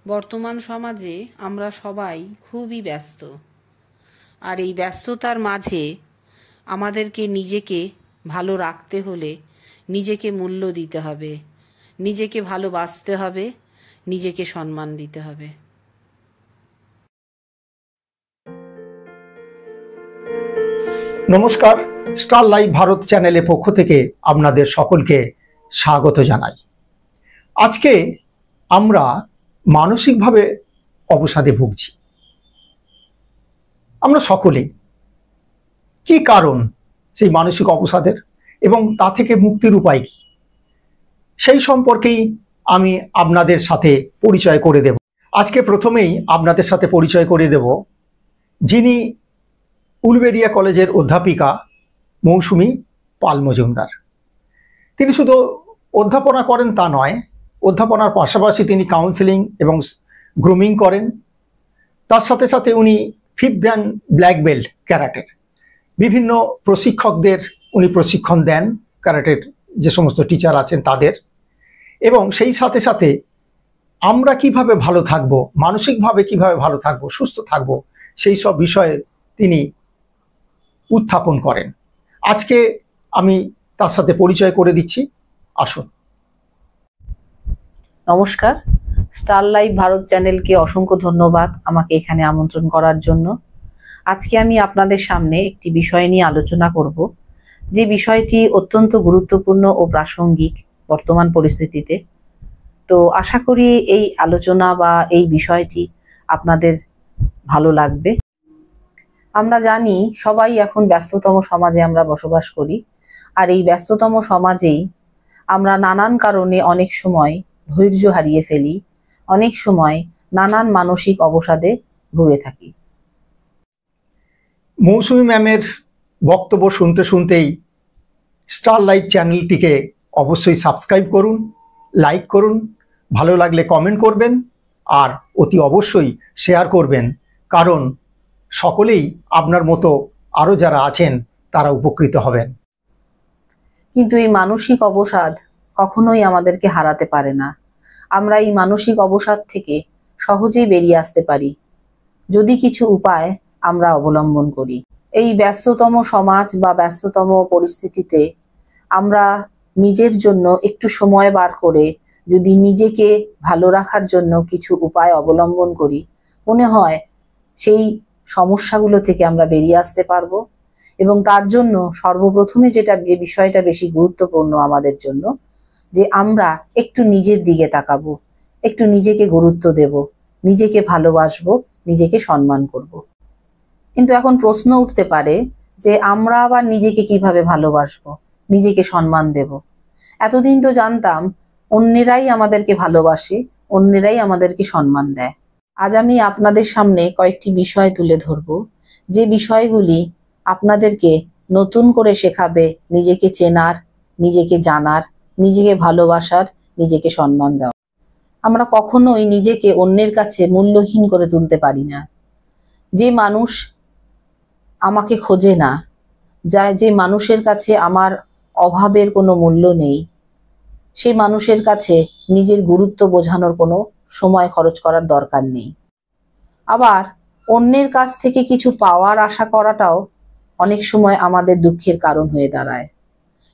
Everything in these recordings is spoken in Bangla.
বর্তমান সমাজে আমরা সবাই খুবই ব্যস্ত, আর এই ব্যস্ততার মাঝে আমাদেরকে নিজেকে ভালো রাখতে হলে নিজেকে মূল্য দিতে হবে, নিজেকে ভালোবাসতে হবে, নিজেকে সম্মান দিতে হবে। নমস্কার, স্টার লাইভ ভারত চ্যানেলের পক্ষ থেকে আপনাদের সকলকে স্বাগত জানাই। আজকে আমরা মানসিকভাবে অবসাদে ভুগছি। আমরা সকলেই। কি কারণ সেই মানসিক অবসাদের এবং তা থেকে মুক্তির উপায় কি, সেই সম্পর্কেই আমি আপনাদের সাথে পরিচয় করে দেব। আজকে প্রথমেই আপনাদের সাথে পরিচয় করে দেব যিনি উলবেড়িয়া কলেজের অধ্যাপিকা মৌসুমী পাল মজুমদার। তিনি শুধু অধ্যাপনা করেন তা নয়, অধ্যাপনার পাশাপাশি তিনি কাউন্সেলিং এবং গ্রুমিং করেন। তার সাথে সাথে উনি 5th Dan ব্ল্যাক বেল্ট ক্যারাটের বিভিন্ন প্রশিক্ষকদের উনি প্রশিক্ষণ দেন, ক্যারাটের যে সমস্ত টিচার আছেন তাদের। এবং সেই সাথে সাথে আমরা কিভাবে ভালো থাকবো, মানসিকভাবে কিভাবে ভালো থাকবো, সুস্থ থাকবো, সেই সব বিষয়ে তিনি উত্থাপন করেন। আজকে আমি তার সাথে পরিচয় করে দিচ্ছি, আসুন। নমস্কার, স্টার লাইভ ভারত চ্যানেলকে অসংখ্য ধন্যবাদ আমাকে এখানে আমন্ত্রণ করার জন্য। আজকে আমি আপনাদের সামনে একটি বিষয় নিয়ে আলোচনা করব, যে বিষয়টি অত্যন্ত গুরুত্বপূর্ণ ও প্রাসঙ্গিক বর্তমান পরিস্থিতিতে। তো আশা করি এই আলোচনা বা এই বিষয়টি আপনাদের ভালো লাগবে। আমরা জানি সবাই এখন ব্যস্ততম সমাজে আমরা বসবাস করি, আর এই ব্যস্ততম সমাজেই আমরা নানান কারণে অনেক সময় ধৈর্য হারিয়ে ফেলি, অনেক সময় নানান মানসিক অবসাদে ভুগে থাকি। মৌসুমী ম্যামের বক্তব্য শুনতে শুনতেই স্টার লাইভ চ্যানেলটিকে অবশ্যই সাবস্ক্রাইব করুন, লাইক করুন, ভালো লাগলে কমেন্ট করবেন, আর অতি অবশ্যই শেয়ার করবেন, কারণ সকলেই আপনার মতো আরও যারা আছেন তারা উপকৃত হবেন। কিন্তু এই মানসিক অবসাদ কখনোই আমাদেরকে হারাতে পারে না। আমরা এই মানসিক অবসাদ থেকে সহজেই বেরিয়ে আসতে পারি যদি কিছু উপায় আমরা অবলম্বন করি। এই ব্যস্ততম সমাজ বা ব্যস্ততম পরিস্থিতিতে আমরা নিজের জন্য একটু সময় বার করে যদি নিজেকে ভালো রাখার জন্য কিছু উপায় অবলম্বন করি, মনে হয় সেই সমস্যাগুলো থেকে আমরা বেরিয়ে আসতে পারবো। এবং তার জন্য সর্বপ্রথমে যে বিষয়টা বেশি গুরুত্বপূর্ণ আমাদের জন্য, যে আমরা একটু নিজের দিকে তাকাবো, একটু নিজেকে গুরুত্ব দেব, নিজেকে ভালোবাসবো, নিজেকে সম্মান করব। কিন্তু এখন প্রশ্ন উঠতে পারে যে আমরা আবার নিজেকে কিভাবে ভালোবাসবো, নিজেকে সম্মান দেব? এতদিন তো জানতাম অন্যেরাই আমাদেরকে ভালোবাসে, অন্যেরাই আমাদেরকে সম্মান দেয়। আজ আমি আপনাদের সামনে কয়েকটি বিষয় তুলে ধরবো, যে বিষয়গুলি আপনাদেরকে নতুন করে শেখাবে নিজেকে চেনার, নিজেকে জানার, নিজেকে ভালোবাসার, নিজেকে সম্মান দেওয়া। আমরা কখনোই নিজেকে অন্যের কাছে মূল্যহীন করে তুলতে পারি না। যে মানুষ আমাকে খোঁজে না, যে মানুষের কাছে আমার অভাবের কোনো মূল্য নেই, সেই মানুষের কাছে নিজের গুরুত্ব বোঝানোর কোনো সময় খরচ করার দরকার নেই। আবার অন্যের কাছ থেকে কিছু পাওয়ার আশা করাটাও অনেক সময় আমাদের দুঃখের কারণ হয়ে দাঁড়ায়।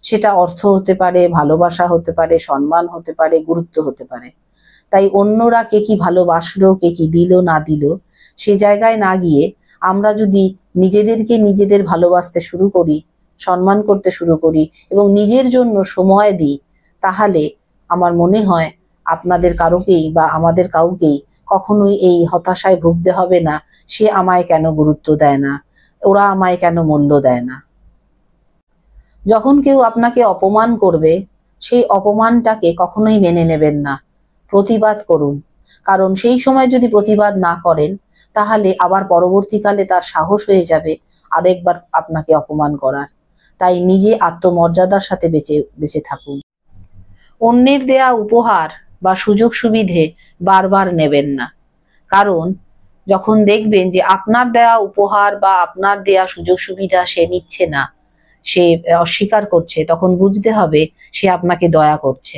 সেটা অর্থ হতে পারে, ভালোবাসা হতে পারে, সম্মান হতে পারে, গুরুত্ব হতে পারে। তাই অন্যরা কে কি ভালোবাসলো, কে কি দিল না দিল, সে জায়গায় না গিয়ে আমরা যদি নিজেদেরকে নিজেদের ভালোবাসতে শুরু করি, সম্মান করতে শুরু করি এবং নিজের জন্য সময় দিই, তাহলে আমার মনে হয় আপনাদের কারোকেই বা আমাদের কাউকেই কখনোই এই হতাশায় ভুগতে হবে না, সে আমায় কেন গুরুত্ব দেয় না, ওরা আমায় কেন মূল্য দেয় না। যখন কেউ আপনাকে অপমান করবে, সেই অপমানটাকে কখনোই মেনে নেবেন না, প্রতিবাদ করুন। কারণ সেই সময় যদি প্রতিবাদ না করেন, তাহলে আবার পরবর্তীকালে তার সাহস হয়ে যাবে আরেকবার আপনাকে অপমান করার। তাই নিজে আত্মমর্যাদার সাথে বেঁচে থাকুন। অন্যের দেয়া উপহার বা সুযোগ সুবিধে বারবার নেবেন না। কারণ যখন দেখবেন যে আপনার দেয়া উপহার বা আপনার দেয়া সুযোগ সুবিধা সে নিচ্ছে না, সে অস্বীকার করছে, তখন বুঝতে হবে সে আপনাকে দয়া করছে।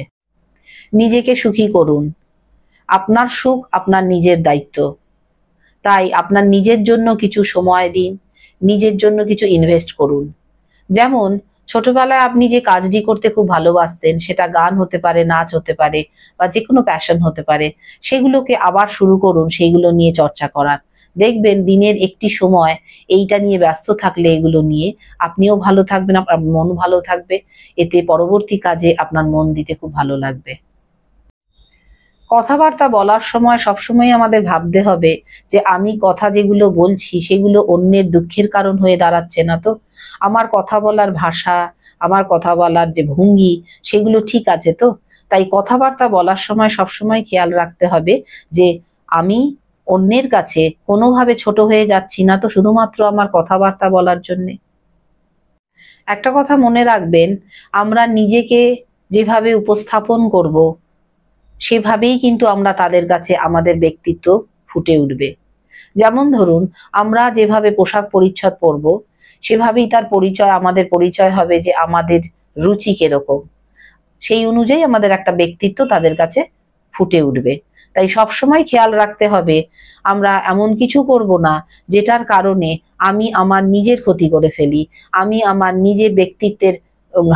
নিজেকে সুখী করুন। আপনার সুখ আপনার নিজের দায়িত্ব। তাই আপনার নিজের জন্য কিছু সময় দিন, নিজের জন্য কিছু ইনভেস্ট করুন। যেমন ছোটবেলায় আপনি যে কাজটি করতে খুব ভালোবাসতেন, সেটা গান হতে পারে, নাচ হতে পারে, বা যে কোনো প্যাশন হতে পারে, সেগুলোকে আবার শুরু করুন, সেগুলো নিয়ে চর্চা করার। দেখবেন দিনের একটি সময় এইটা নিয়ে ব্যস্ত থাকলে, এগুলো নিয়ে আপনিও ভালো থাকবেন, আপনার মন ভালো থাকবে, এতে পরবর্তী কাজে আপনার মন দিতে খুব ভালো লাগবে। কথাবার্তা বলার সময় সবসময় আমাদের ভাবতে হবে যে আমি কথা যেগুলো বলছি সেগুলো অন্যের দুঃখের কারণ হয়ে দাঁড়াচ্ছে না তো? আমার কথা বলার ভাষা, আমার কথা বলার যে ভঙ্গি, সেগুলো ঠিক আছে তো? তাই কথাবার্তা বলার সময় সবসময় খেয়াল রাখতে হবে যে আমি অন্যের কাছে কোনোভাবে ছোট হয়ে যাচ্ছি না তো, শুধুমাত্র আমার কথাবার্তা বলার জন্যে। একটা কথা মনে রাখবেন, আমরা নিজেকে যেভাবে উপস্থাপন করব, সেভাবেই কিন্তু আমরা তাদের কাছে আমাদের ব্যক্তিত্ব ফুটে উঠবে। যেমন ধরুন, আমরা যেভাবে পোশাক পরিচ্ছদ পরব, সেভাবেই তার পরিচয়, আমাদের পরিচয় হবে যে আমাদের রুচি কিরকম, সেই অনুযায়ী আমাদের একটা ব্যক্তিত্ব তাদের কাছে ফুটে উঠবে। তাই সবসময় খেয়াল রাখতে হবে আমরা এমন কিছু করব না যেটার কারণে আমি আমার নিজের ক্ষতি করে ফেলি, আমি আমার নিজের ব্যক্তিত্বের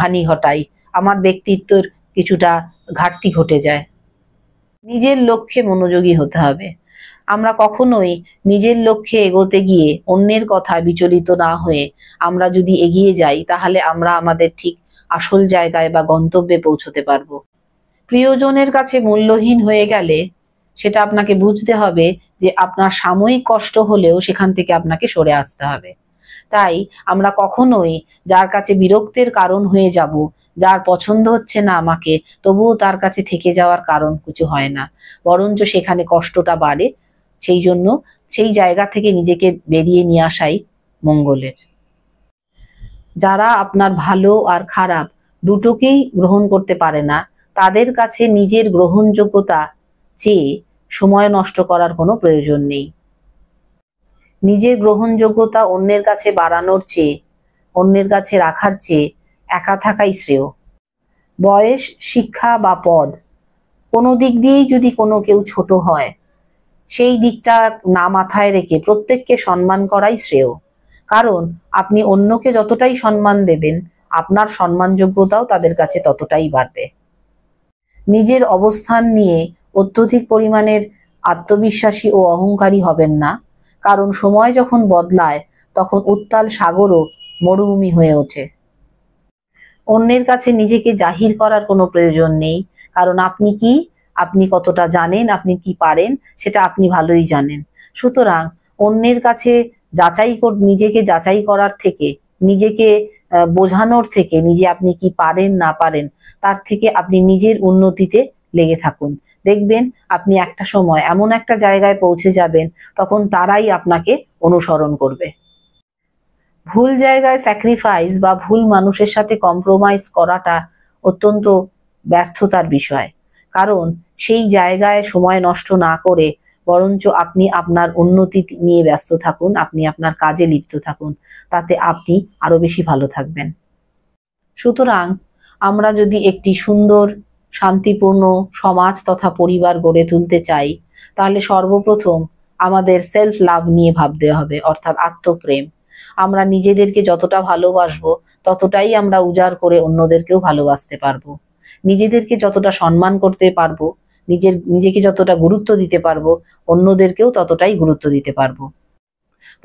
হানি ঘটাই, আমার ব্যক্তিত্বের কিছুটা ঘাটতি ঘটে যায়। নিজের লক্ষ্যে মনোযোগী হতে হবে। আমরা কখনোই নিজের লক্ষ্যে এগোতে গিয়ে অন্যের কথায় বিচলিত না হয়ে আমরা যদি এগিয়ে যাই, তাহলে আমরা আমাদের ঠিক আসল জায়গায় বা গন্তব্যে পৌঁছতে পারবো। প্রিয়জনের কাছে মূল্যহীন হয়ে গেলে সেটা আপনাকে বুঝতে হবে যে আপনার সাময়িক কষ্ট হলেও সেখান থেকে আপনাকে সরে আসতে হবে। তাই আমরা কখনোই যার কাছে বিরক্তের কারণ হয়ে যাব, যার পছন্দ হচ্ছে না আমাকে, তবুও তার কাছে থেকে যাওয়ার কারণ কিছু হয় না, বরঞ্চ সেখানে কষ্টটা বাড়ে। সেই জন্য সেই জায়গা থেকে নিজেকে বেরিয়ে নিয়ে আসাই মঙ্গলের। যারা আপনার ভালো আর খারাপ দুটোকেই গ্রহণ করতে পারে না, তাদের কাছে নিজের গ্রহণযোগ্যতা চেয়ে সময় নষ্ট করার কোনো প্রয়োজন নেই। নিজের গ্রহণযোগ্যতা অন্যের কাছে বাড়ানোর চেয়ে, অন্যের কাছে রাখার চেয়ে একা থাকাই শ্রেয়। বয়স, শিক্ষা বা পদ, কোনো দিক দিয়েই যদি কোনো কেউ ছোট হয়, সেই দিকটা না মাথায় রেখে প্রত্যেককে সম্মান করাই শ্রেয়। কারণ আপনি অন্যকে যতটাই সম্মান দেবেন, আপনার সম্মানযোগ্যতাও তাদের কাছে ততটাই বাড়বে। নিজের অবস্থান নিয়ে অত্যধিক পরিমাণের আত্মবিশ্বাসী ও অহংকারী হবেন না, কারণ সময় যখন বদলায় তখন উত্তাল সাগরও মরুভূমি হয়ে ওঠে। অন্যের কাছে নিজেকে জাহির করার কোনো প্রয়োজন নেই, কারণ আপনি কি, আপনি কতটা জানেন, আপনি কি পারেন, সেটা আপনি ভালোই জানেন। সুতরাং অন্যের কাছে নিজেকে যাচাই করার থেকে, নিজেকে বোঝানোর থেকে, নিজে আপনি কি পারেন না পারেন, তার থেকে আপনি নিজের উন্নতিতে লেগে থাকুন। দেখবেন আপনি একটা সময় এমন একটা জায়গায় পৌঁছে যাবেন, তখন তারাই আপনাকে অনুসরণ করবে। ভুল জায়গায় স্যাক্রিফাইস বা ভুল মানুষের সাথে কম্প্রোমাইজ করাটা অত্যন্ত ব্যর্থতার বিষয়। কারণ সেই জায়গায় সময় নষ্ট না করে বরঞ্চ আপনি আপনার উন্নতি নিয়ে ব্যস্ত থাকুন, আপনি আপনার কাজে লিপ্ত থাকুন, তাতে আপনি আরো বেশি ভালো থাকবেন। সুতরাং আমরা যদি একটি সুন্দর শান্তিপূর্ণ সমাজ তথা পরিবার গড়ে তুলতে চাই, তাহলে সর্বপ্রথম আমাদের সেলফ লাভ নিয়ে ভাবতে হবে, অর্থাৎ আত্মপ্রেম। আমরা নিজেদেরকে যতটা ভালোবাসবো, ততটাই আমরা উজাড় করে অন্যদেরকেও ভালোবাসতে পারবো। নিজেদেরকে যতটা সম্মান করতে পারবো, নিজেকে যতটা গুরুত্ব দিতে পারবো, অন্যদেরকেও ততটাই গুরুত্ব দিতে পারবো।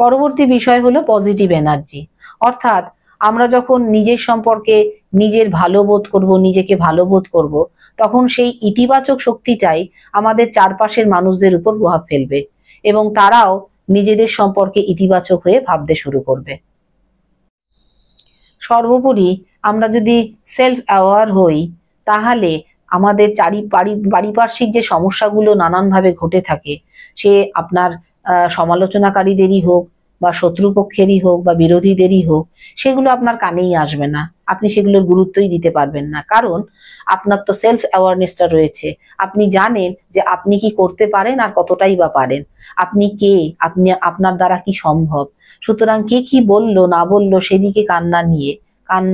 পরবর্তী বিষয় হলো পজিটিভ এনার্জি। অর্থাৎ আমরা যখন নিজের সম্পর্কে নিজের ভালো বোধ করবো, নিজেকে ভালো বোধ করবো, তখন সেই ইতিবাচক শক্তিটাই আমাদের চারপাশের মানুষদের উপর প্রভাব ফেলবে এবং তারাও নিজেদের সম্পর্কে ইতিবাচক হয়ে ভাবতে শুরু করবে। সর্বোপরি আমরা যদি সেলফ অ্যাওয়ার হই, তাহলে আমাদের পারিপার্শ্বিক যে সমস্যাগুলো নানানভাবে ঘটে থাকে, সে আপনার সমালোচনাকারীদেরই হোক বা শত্রুপক্ষেরই হোক বা বিরোধীদেরই হোক, সেগুলো আপনার কানেই আসবে না, আপনি সেগুলোর গুরুত্বই দিতে পারবেন না। কারণ আপনার তো সেলফ অ্যাওয়ারনেসটা রয়েছে, আপনি জানেন যে আপনি কি করতে পারেন আর কতটাই বা পারেন, আপনি কে, আপনার দ্বারা কি সম্ভব। সুতরাং কে কি বললো না বললো সেদিকে কান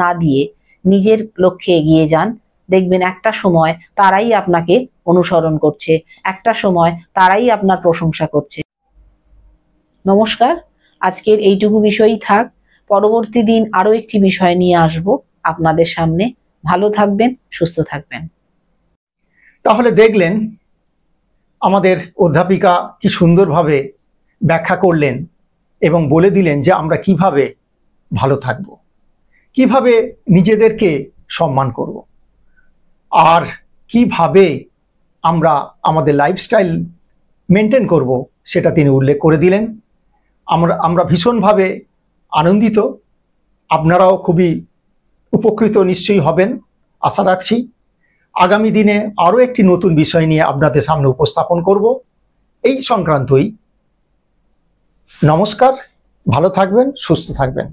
না দিয়ে নিজের লক্ষ্যে এগিয়ে যান। দেখবেন একটা সময় তারাই আপনাকে অনুসরণ করছে, একটা সময় তারাই আপনার প্রশংসা করছে। নমস্কার, আজকের এইটুকু বিষয়ই থাক। পরবর্তী দিন আরো একটি বিষয় নিয়ে আসব আপনাদের সামনে। ভালো থাকবেন, সুস্থ থাকবেন। তাহলে দেখলেন আমাদের অধ্যাপিকা কি সুন্দরভাবে ব্যাখ্যা করলেন এবং বলে দিলেন যে আমরা কিভাবে ভালো থাকব, কিভাবে নিজেদেরকে সম্মান করব, আর কিভাবে আমরা আমাদের লাইফস্টাইল মেনটেন করব সেটা তিনি উল্লেখ করে দিলেন। আমরা ভীষণভাবে আনন্দিত, আপনারাও খুবই উপকৃত নিশ্চয়ই হবেন আশা রাখছি। আগামী দিনে আরও একটি নতুন বিষয় নিয়ে আপনাদের সামনে উপস্থাপন করব এই সংক্রান্তই। নমস্কার, ভালো থাকবেন, সুস্থ থাকবেন।